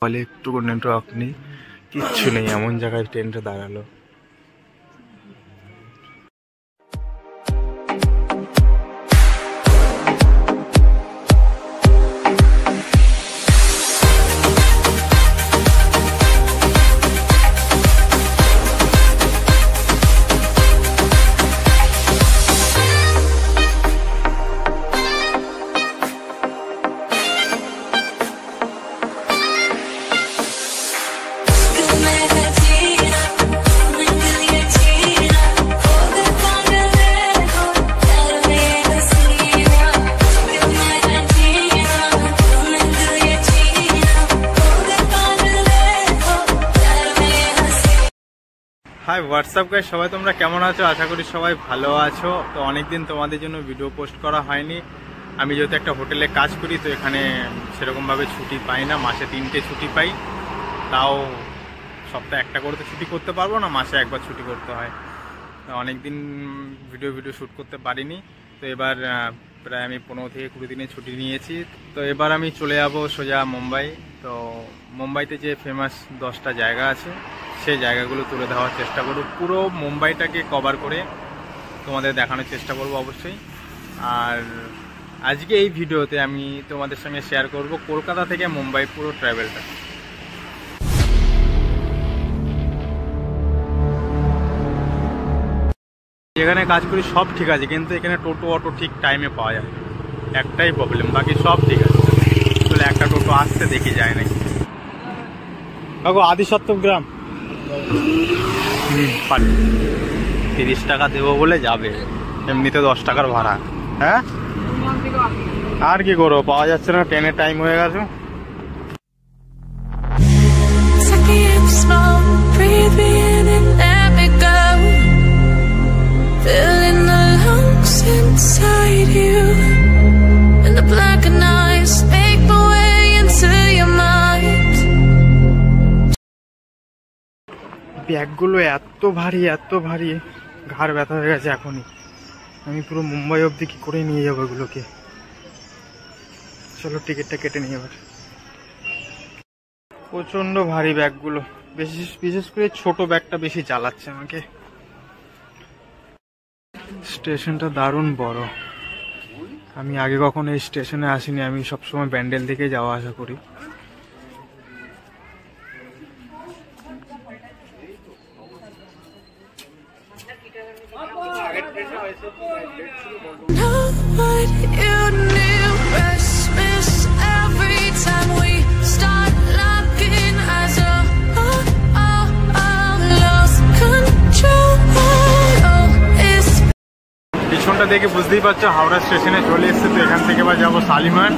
ফলে একটু নেটওয়ার্ক নেই, কিচ্ছু নেই, এমন জায়গায় ট্রেনটা দাঁড়ালো। হাই হোয়াটসঅ্যাপ গাইস, সবাই তোমরা কেমন আছো? আশা করি সবাই ভালো আছো। তো অনেকদিন তোমাদের জন্য ভিডিও পোস্ট করা হয়নি। আমি যেহেতু একটা হোটেলে কাজ করি, তো এখানে সেরকমভাবে ছুটি পাই না। মাসে 3টে ছুটি পাই, তাও সপ্তাহে একটা করে তো ছুটি করতে পারবো না, মাসে একবার ছুটি করতে হয়। অনেকদিন ভিডিও শ্যুট করতে পারিনি। তো এবার প্রায় আমি 15 থেকে 20 দিনের ছুটি নিয়েছি। তো এবার আমি চলে যাব সোজা মুম্বাই। তো মুম্বাইতে যে ফেমাস 10টা জায়গা আছে, সেই জায়গাগুলো তুলে দেওয়ার চেষ্টা করব। পুরো মুম্বাইটাকে কভার করে তোমাদের দেখানোর চেষ্টা করব অবশ্যই। আর আজকে এই ভিডিওতে আমি তোমাদের সঙ্গে শেয়ার করব কলকাতা থেকে মুম্বাই পুরো ট্রাভেলটা। যেখানে কাজ করি সব ঠিক আছে, কিন্তু এখানে টোটো অটো ঠিক টাইমে পাওয়া যায়, একটাই প্রবলেম, বাকি সব ঠিক আছে। আসলে একটা টোটো আসতে দেখি যায় নাকি। কাকু আদিসত্তম গ্রাম 30 টাকা দেবো বলে যাবে, এমনিতে 10 টাকার ভাড়া। হ্যাঁ, আর কি করবো, পাওয়া যাচ্ছে না, ট্রেনের টাইম হয়ে গেছে। ব্যাগগুলো এত ভারী ঘাড় ব্যথা হয়ে গেছে এখনই। আমি পুরো মুম্বাই অবধি কি করে নিয়ে যাবো এগুলোকে। চলো টিকিটটা কেটে নিয়ে এবার। প্রচন্ড ভারী ব্যাগগুলো, বিশেষ করে ছোট ব্যাগটা বেশি জ্বালাচ্ছে আমাকে। স্টেশনটা দারুণ বড়। আমি আগে কখনো এই স্টেশনে আসিনি, আমি সবসময় ব্যান্ডেল থেকে যাওয়া আসা করি। পিছনটা দেখে বুঝতেই পারছো হাওড়া স্টেশনে চলে এসছে। তো এখান থেকে এবার যাবো শালিমার।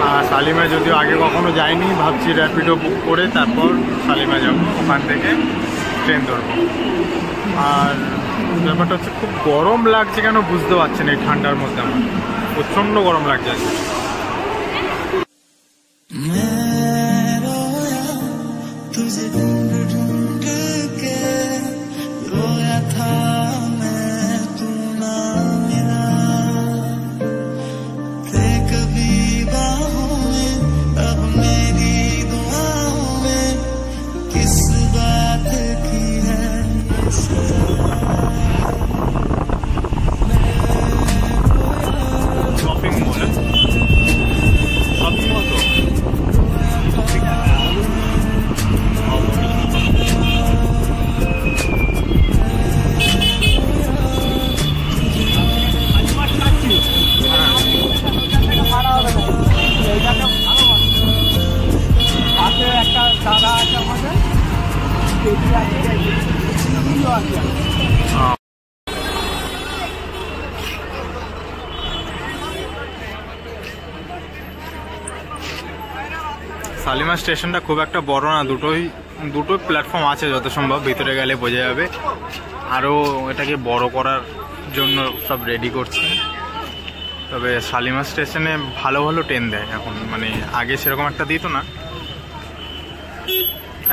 আর শালিমার যদিও আগে কখনো যাইনি, ভাবছি র্যাপিডো বুক করে তারপর শালিমার যাবো, ওখান থেকে ট্রেন ধরবো। আর ব্যাপারটা হচ্ছে খুব গরম লাগছে, কেন বুঝতে পারছি না। এই ঠান্ডার মধ্যে আমার প্রচণ্ড গরম লাগছে। শালিমার স্টেশনটা খুব একটা বড় না, দুটো প্ল্যাটফর্ম আছে যত সম্ভব, ভিতরে গেলে বোঝা যাবে। আরও এটাকে বড় করার জন্য সব রেডি করছে। তবে শালিমার স্টেশনে ভালো ট্রেন দেয় এখন, মানে আগে সেরকম একটা দিত না।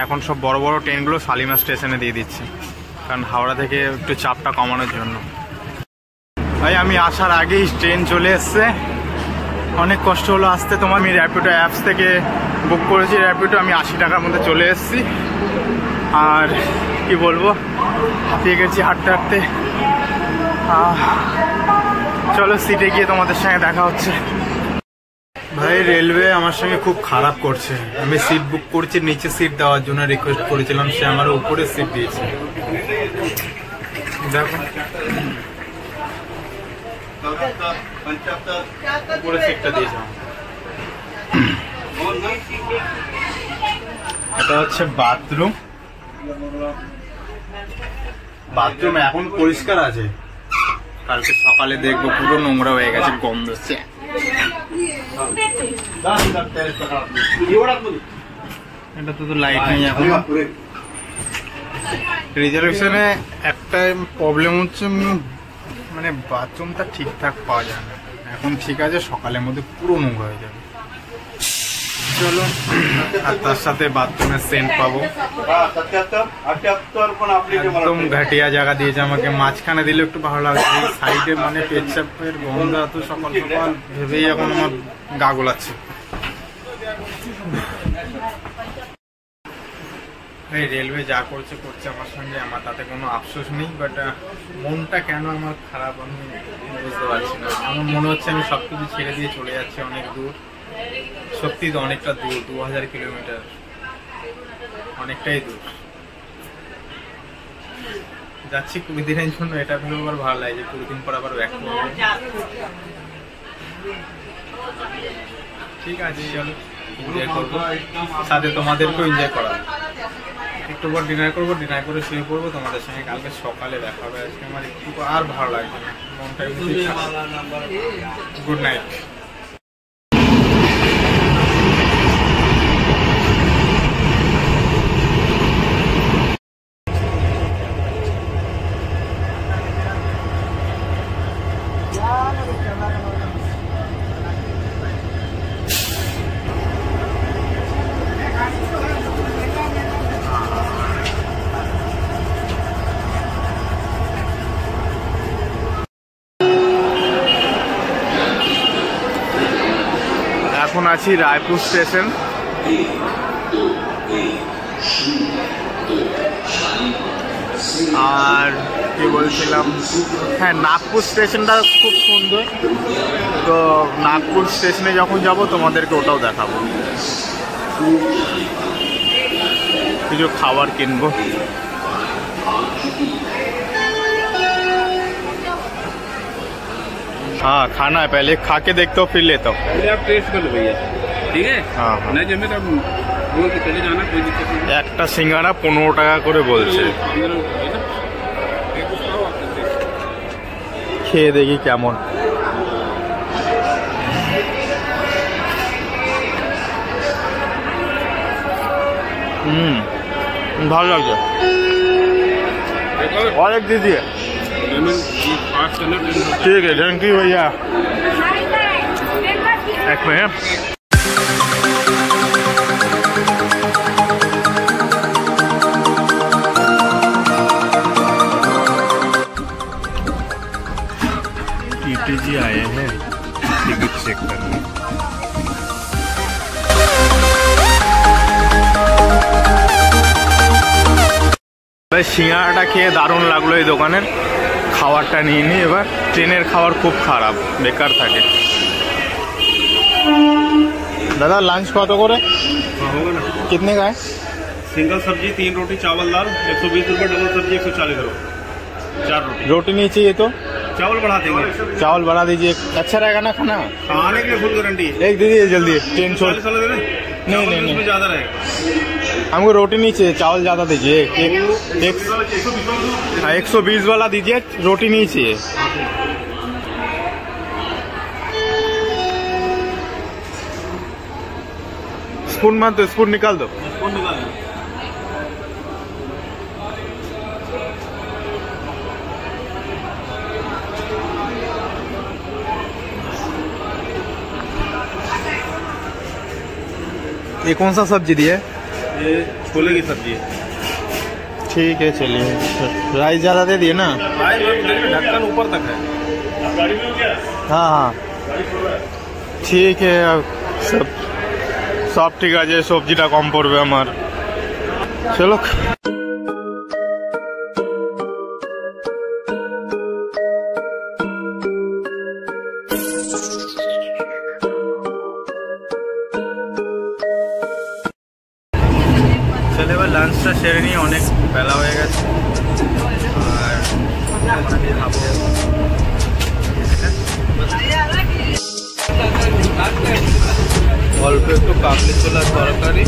এখন সব বড় ট্রেনগুলো শালিমার স্টেশনে দিয়ে দিচ্ছে, কারণ হাওড়া থেকে একটু চাপটা কমানোর জন্য। ভাই আমি আসার আগেই ট্রেন চলে এসছে, অনেক কষ্ট হলো আসতে। তোমার আমি র্যাপিডো অ্যাপস থেকে বুক করেছি র্যাপিডো, আমি 80 টাকার মধ্যে চলে এসেছি। আর কি বলবো, হাঁপিয়ে গেছি হাঁটতে হাঁটতে। চলো সিটে গিয়ে তোমাদের সঙ্গে দেখা হচ্ছে। ভাই রেলওয়ে আমার সঙ্গে খুব খারাপ করছে। আমি সিট বুক করছি, নিচে সিট দেওয়ার জন্য রিকোয়েস্ট করেছিলাম, সে আমার উপরে সিট দিয়েছে। দেখো উপরে সিটটা দিয়েছে। এটা হচ্ছে বাথরুম। বাথরুম এখন পরিষ্কার আছে, কালকে সকালে দেখবো পুরো নোংরা হয়ে গেছে, গন্ধ হচ্ছে। এটা তো লাইট নেই এখন। রিজার্ভেশনে একটা প্রবলেম হচ্ছে, মানে বাথরুমটা ঠিকঠাক পাওয়া যায় না। এখন ঠিক আছে, সকালের মধ্যে পুরো নোংরা হয়ে যাবে। চলো, আর তার সাথে বাথরুমের সেন্ট পাবো। একদম ঘাটিয়া জায়গা দিয়েছে আমাকে, মাঝখানে দিলে একটু ভালো লাগছে। সাইডে মানে পেচ্ছাপের গন্ধ এত সকাল সকাল ভেবেই এখন আমার গা গোলাচ্ছে। এই রেলওয়ে যা করছে করছে আমার সঙ্গে, আমার তাতে কোনো আফসোস নেই। বাট মনটা কেন আমার খারাপ আমি বুঝতে পারছি না। আমার মনে হচ্ছে আমি সবকিছু ছেড়ে দিয়ে চলে যাচ্ছি অনেক দূর। সত্যি তো অনেকটা দূর, 2000 কিলোমিটার, অনেকটাই দূর যাচ্ছি 20 দিনের জন্য। এটা ভেবে আবার ভালো লাগে যে 20 দিন পর আবার ব্যাক করবো। ঠিক আছে, চলো এনজয় করবো, সাথে তোমাদেরকেও এনজয় করাবো। একটু পর ডিনার করবো, ডিনার করে শুয়ে পড়বো। তোমাদের সঙ্গে কালকে সকালে দেখা হবে। আজকে আমার একটু আর ভালো লাগছে না, মনটা। Good night. এখন আছি রায়পুর স্টেশন। আর কি বলছিলাম, হ্যাঁ নাগপুর স্টেশনটা খুব সুন্দর। তো নাগপুর স্টেশনে যখন যাব তোমাদেরকে ওটাও দেখাবো। কিছু খাবার কিনবো। हाँ खाना है, पहले खा के देखता हूँ फिर लेता हूँ। पहले आप टेस्ट कर लो भैया, ठीक है? हाँ हाँ। नहीं जमे तो बोल के चले जाना, कोई दिक्कत नहीं। একটা সিঙ্গারা 15 টাকা করে বলছে। খেয়ে দেখি কেমন। ভালো লাগছে। और एक दीजिए। ठीक है, थैंक यू भैया। एक मिनट। टीटीजी आए हैं टिकट चेक करने। সিঙ্গারাটা খেয়ে দারুণ লাগলো এই দোকানের। খাবারটা নিয়ে নিই এবার। ট্রেনের খাবার খুব খারাপ, বেকার থাকে। दादा लंच কত করে? होगा ना। कितने का है? सिंगल सब्जी 3 रोटी चावल दाल 120 रुपये, डबल सब्जी 140 रुपये, 4 रोटी। रोटी नहीं चाहिए तो चावल बढ़ा देंगे। चावल बढ़ा दीजिए, अच्छा रहेगा ना खाना? खाने के लिए फुल गारंटी है। एक दीजिए जल्दी, ट्रेन छोड़। 40 वाला दे दें? नहीं नहीं उसमें नहीं, ज्यादा रहेगा। हमको रोटी नहीं चाहिए, चावल ज्यादा दीजिए। एक 120 वाला दीजिए, रोटी नहीं चाहिए। स्पून मत दो, स्पून निकाल दो। कौन निकाल? ये कौन सा सब्जी दिए? ये छोले की सब्जी है। ठीक है चलिए। राइस ज्यादा दे दिए ना? ढक्कन ऊपर तक है। हाँ हाँ ठीक है। अब सब সব ঠিক আছে, সবজিটা কম পড়বে আমার। চলো এবার লাঞ্চটা সেরে নিয়ে, অনেক বেলা হয়ে গেছে। আর খাবো অল্প একটু কাবলি ছোলার তরকারি,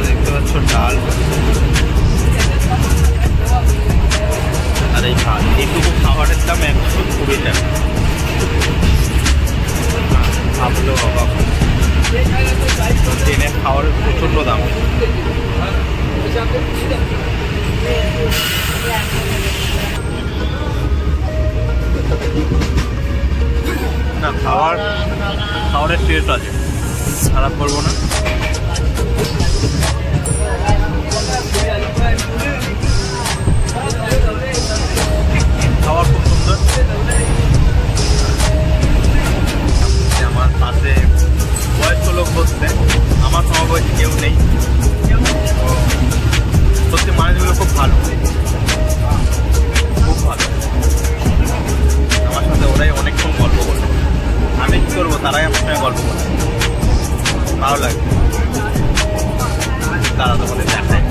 দেখতে পাচ্ছ ডাল, আর এই এইটুকু খাবারের দাম 120 টাকা। ভাবলো অবাক, ট্রেনের খাবারের প্রচণ্ড দাম। না খাবারের টেস্ট আছে, খারাপ করবো না। খাবার খুব সুন্দর। আমার পাশে বয়স্ক লোক বসছে, আমার সমবয়সী কেউ নেই। সত্যি মানুষগুলো খুব ভালো, খুব ভালো। আমার সাথে ওরাই অনেকক্ষণ গল্প করলো, আমি কি করবো, তারাই আমার সঙ্গে গল্প করছে, ভালো লাগে। তারা তোমাদের দেখায়।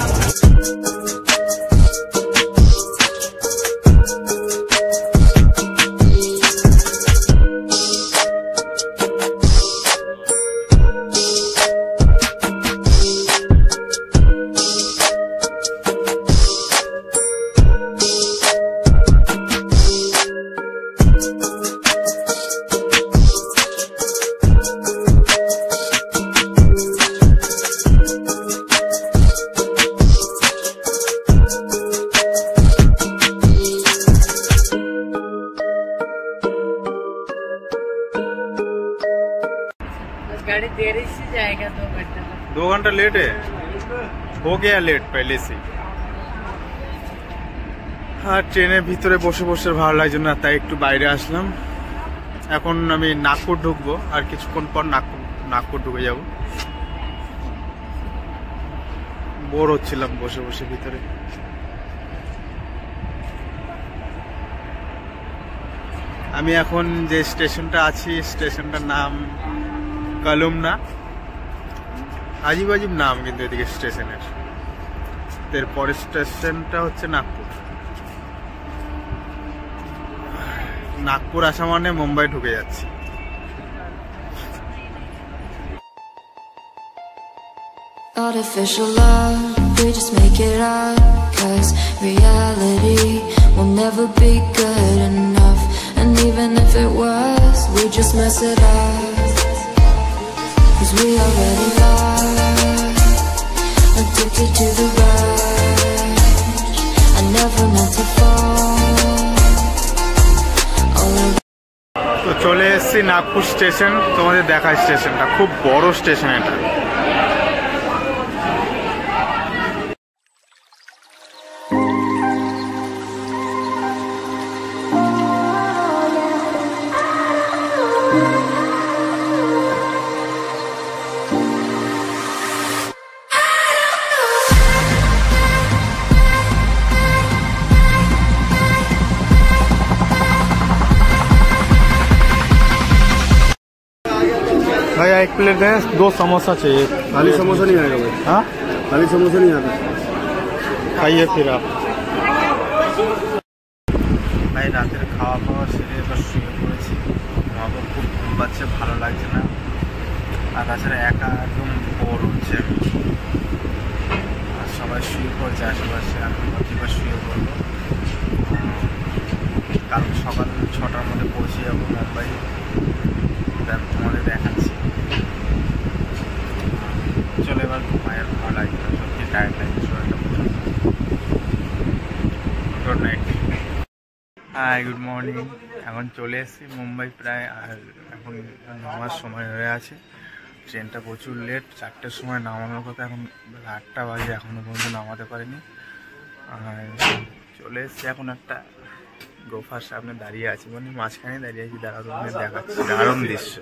गाड़ी देरी से जाएगा, 2 घंटा लेट है, हो गया लेट पहले से। আর ট্রেনের ভিতরে বসে বসে ভালো লাগছে না, তাই একটু বাইরে আসলাম। এখন আমি নাগপুর ঢুকবো, আর কিছুক্ষণ পর নাগপুর ঢুকে যাব। বোর হচ্ছিলাম বসে বসে ভিতরে। আমি এখন যে স্টেশনটা আছি, স্টেশনটার নাম কালুমনা। আজীব আজীব নাম কিন্তু এদিকে স্টেশনের। এরপরের স্টেশনটা হচ্ছে নাগপুর। নাগপুর আসা মানে মুম্বাই ঢুকে যাচ্ছি। Artificial love, we just make it up, 'cause reality will never be good enough. And even if it was, we just mess it up, 'cause we already lost, addicted to the rush. I never meant to fall. তো চলে এসেছি Nagpur station. তোমাদের দেখায় স্টেশনটা, খুব বড় station এটা। भैया एक प्लेट दें, 2 समोसा चाहिए। खाली समोसा नहीं आएगा भाई। हाँ खाली समोसा नहीं आता। खाइए फिर आप। ভাই রাতের খাওয়া খাওয়া সেরে এবার শুয়ে পড়েছি। আমাকে খুব ঘুম পাচ্ছে, ভালো লাগছে না। আর তাছাড়া একা একদম বোর হচ্ছে আমি। আর সবাই শুয়ে পড়ছে আশেপাশে, আমি এবার শুয়ে পড়বো। কারণ সকাল 6টার মধ্যে পৌঁছে যাবো মুম্বাই। তোমাদের দেখাচ্ছি। চলো এবার ঘুমায়, আর ভালো লাগছে না, সত্যি টায়ার্ড লাগছে শরীরটা। Good night. Hi, good morning. এখন চলে এসেছি মুম্বাই প্রায়, আর এখন নামার সময় হয়ে আছে। ট্রেনটা প্রচুর লেট, 4টের সময় নামানোর কথা, এখন 8টা বাজে, এখনও পর্যন্ত নামাতে পারিনি। আর চলে এসেছি এখন একটা গোফার সামনে দাঁড়িয়ে আছি, মানে মাঝখানে দাঁড়িয়ে আছি। দাঁড়া তোমাদের দেখাচ্ছি দারুণ দৃশ্য।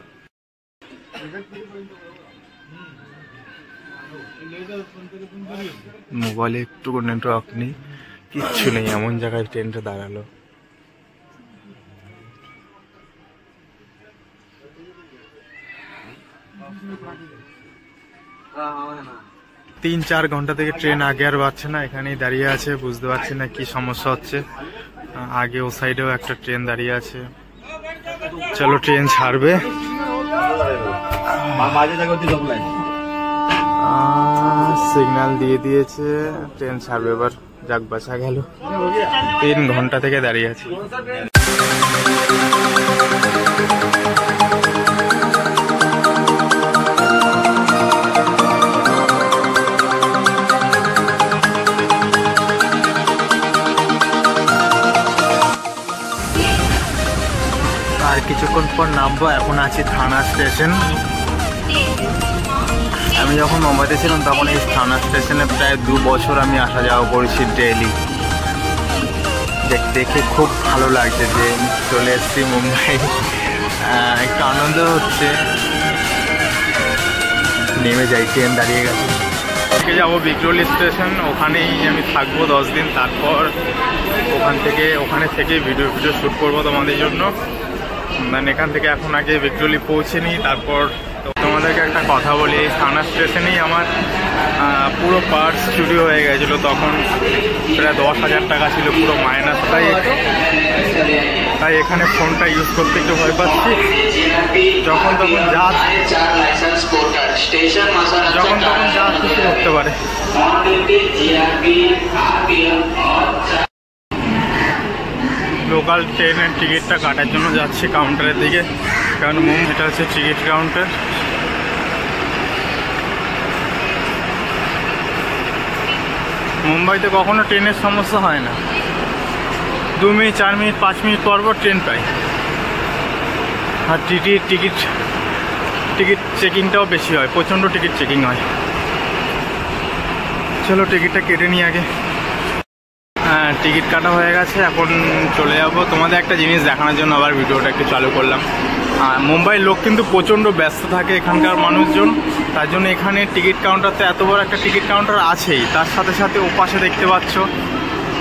মোবাইলে একটু নেটওয়ার্ক নেই, কিচ্ছু নেই, এমন জায়গায় ট্রেনটা দাঁড়ালো। তিন চার ঘন্টা থেকে ট্রেন আগে আর বাড়ছে না, এখানেই দাঁড়িয়ে আছে, বুঝতে পারছি না কি সমস্যা হচ্ছে। আগে ও সাইডেও একটা ট্রেন দাঁড়িয়ে আছে। চলো ট্রেন ছাড়বে, সিগন্যাল দিয়ে দিয়েছে, ট্রেন ছাড়বে এবার। যাক বাঁচা গেল, 3 ঘন্টা থেকে দাঁড়িয়ে আছে। আর কিছুক্ষণ পর নামবো, এখন আছি থানা স্টেশন। আমি যখন মুম্বাইতে ছিলাম তখন এই থানা স্টেশনে প্রায় 2 বছর আমি আসা যাওয়া করেছি ডেইলি। দেখে খুব ভালো লাগছে যে চলে এসেছি মুম্বাই, একটু আনন্দ হচ্ছে। নেমে যাই, ট্রেন দাঁড়িয়ে গেছে। আজকে যাবো বিক্রোলি স্টেশন, ওখানেই আমি থাকবো 10 দিন। তারপর ওখানে থেকে ভিডিও শ্যুট করবো তোমাদের জন্য। মানে এখান থেকে এখন আগে বিক্রোলি পৌঁছে নিই, তারপর তোমাদেরকে একটা কথা বলি। এই থানা স্টেশনেই আমার পুরো পার্স চুরি হয়ে গেছিলো, তখন প্রায় 10,000 টাকা ছিল পুরো মাইনাস। তাই এখানে ফোনটা ইউজ করতে একটু ভয় পাচ্ছি। যখন তখন যা কিছু করতে পারে। লোকাল ট্রেনের টিকিটটা কাটার জন্য যাচ্ছি কাউন্টারের দিকে, কারণ এটা হচ্ছে টিকিট কাউন্টার। মুম্বাইতে কখনো ট্রেনের সমস্যা হয় না, 2 মিনিট 4 মিনিট 5 মিনিট পর ট্রেন পাই। আর টিকিট চেকিংটাও বেশি হয়, প্রচণ্ড টিকিট চেকিং হয়। চলো টিকিটটা কেটে নিই আগে। হ্যাঁ, টিকিট কাটা হয়ে গেছে, এখন চলে যাব। তোমাদের একটা জিনিস দেখানোর জন্য আবার ভিডিওটা একটু চালু করলাম। মুম্বাইয়ের লোক কিন্তু প্রচণ্ড ব্যস্ত থাকে এখানকার মানুষজন, তার জন্য এখানে টিকিট কাউন্টারতে এত বড় একটা টিকিট কাউন্টার আছেই। তার সাথে সাথে ওপাশে দেখতে পাচ্ছ,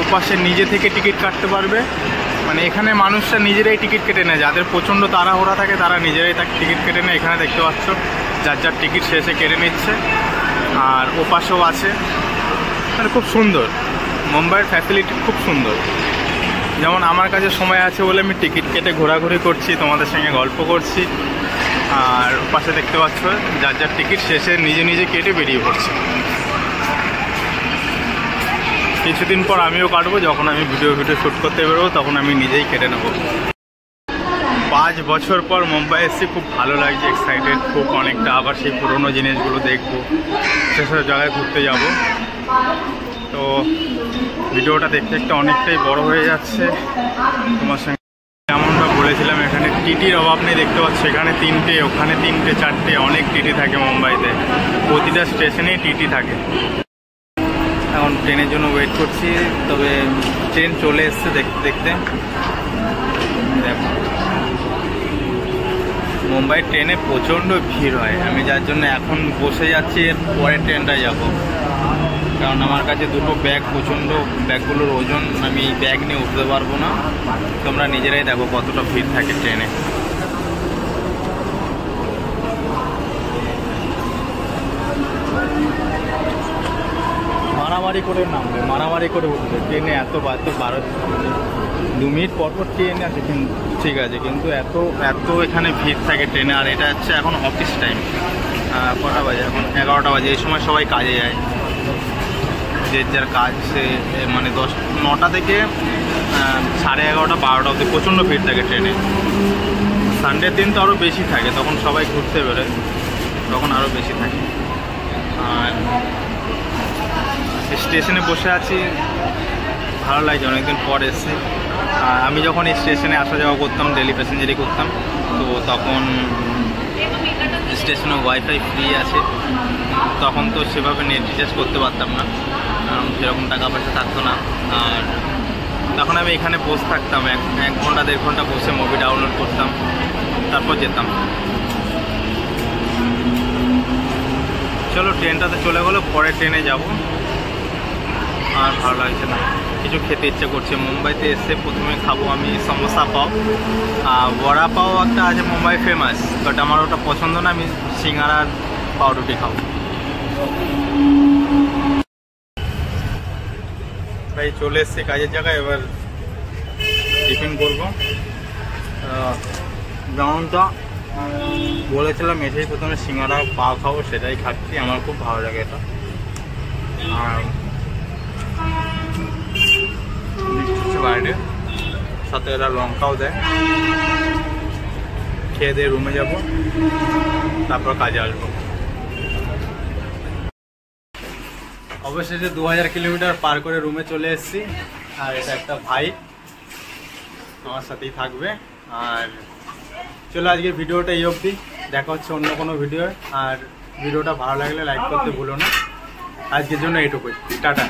ওপাশে নিজে থেকে টিকিট কাটতে পারবে। মানে এখানে মানুষরা নিজেরাই টিকিট কেটে নেয়, যাদের প্রচণ্ড তাড়াহুড়া থাকে তারা নিজেরাই তাকে টিকিট কেটে নেয়। এখানে দেখতে পাচ্ছ যার যার টিকিট শেষে কেটে নিচ্ছে। আর ওপাশেও আছে, মানে খুব সুন্দর। মুম্বাইয়ের ফ্যাসিলিটি খুব সুন্দর। যেমন আমার কাছে সময় আছে বলে আমি টিকিট কেটে ঘোরাঘুরি করছি, তোমাদের সঙ্গে গল্প করছি। আর পাশে দেখতে পাচ্ছ যার যার টিকিট শেষে নিজে নিজে কেটে বেরিয়ে পড়ছে। কিছুদিন পর আমিও কাটবো, যখন আমি ভিডিও শ্যুট করতে বেরোবো তখন আমি নিজেই কেটে নেবো। 5 বছর পর মুম্বাই এসেছি, খুব ভালো লাগছে, এক্সাইটেড খুব অনেকটা। আবার সেই পুরোনো জিনিসগুলো দেখবো, সেসব জায়গায় ঘুরতে যাব। তো ভিডিওটা দেখতে দেখতে অনেকটাই বড় হয়ে যাচ্ছে। তোমার সঙ্গে যেমনটা বলেছিলাম, এখানে টিটির অভাব নেই। দেখতে পাচ্ছ এখানে 3টে, ওখানে 3টে 4টে, অনেক টিটি থাকে মুম্বাইতে। প্রতিটা স্টেশনেই টিটি থাকে। এখন ট্রেনের জন্য ওয়েট করছি, তবে ট্রেন চলে এসছে দেখতে দেখতে। দেখো মুম্বাই ট্রেনে প্রচণ্ড ভিড় হয়, আমি যার জন্য এখন বসে যাচ্ছি, এর পরের ট্রেনটায় যাব। কারণ আমার কাছে 2টো ব্যাগ, প্রচণ্ড ব্যাগগুলোর ওজন, আমি ব্যাগ নিয়ে উঠতে পারবো না। তোমরা নিজেরাই দেখো কতটা ভিড় থাকে ট্রেনে। মারামারি করে নামবে, মারামারি করে উঠবে ট্রেনে। এত 2 মিনিট পর ট্রেন আছে, কিন্তু ঠিক আছে, কিন্তু এত এখানে ভিড় থাকে ট্রেনে। আর এটা হচ্ছে এখন অফিস টাইম, কটা বাজে এখন? 11টা বাজে। এই সময় সবাই কাজে যায়, যে যার কাজ সে, মানে 9টা থেকে 11:30 12টা অবধি প্রচণ্ড ভিড় থাকে ট্রেনে। সানডের দিন তো আরও বেশি থাকে, তখন সবাই ঘুরতে বেরোয়, তখন আরও বেশি থাকে। আর স্টেশনে বসে আছি, ভালো লাগছে, অনেকদিন পর এসেছি। আমি যখন এই স্টেশনে আসা যাওয়া করতাম, ডেলি প্যাসেঞ্জারি করতাম, তো তখন স্টেশনে ওয়াইফাই ফ্রি আছে। তখন তো সেভাবে নেট রিচার্জ করতে পারতাম না, কারণ সেরকম টাকা পয়সা থাকতো না। আর তখন আমি এখানে বসে থাকতাম, 1 ঘন্টা 1.5 ঘন্টা বসে মুভি ডাউনলোড করতাম, তারপর যেতাম। চলো ট্রেনটাতে চলে গেলো, পরে ট্রেনে যাব। আর ভালো লাগছে না, কিছু খেতে ইচ্ছে করছে। মুম্বাইতে এসে প্রথমে খাবো আমি সমোসা পাও, বড়া পাও একটা আছে মুম্বাই ফেমাস, বাট আমার ওটা পছন্দ না। আমি সিঙ্গারা আর পাউরুটি খাবো। ভাই চলে এসছে কাজের জায়গায়, এবার টিফিন করবো। যেমনটা বলেছিলাম এসেই প্রথমে সিঙ্গারা পাও খাবো, সেটাই খাচ্ছি। আমার খুব ভালো লাগে এটা। আর বাইরে সাথে এরা লঙ্কাও দেয়। খেয়ে দিয়ে রুমে যাব, তারপর কাজে আসবো। অবশেষে 2000 কিলোমিটার পার করে রুমে চলে এসেছি। আর এটা একটা ভাই আমার সাথেই থাকবে। আর চলো আজকে ভিডিওটা এই অবধি, দেখা হচ্ছে অন্য কোনো ভিডিও। আর ভিডিওটা ভালো লাগলে লাইক করতে ভুলো না। আজকের জন্য এইটুকুই, টাটা।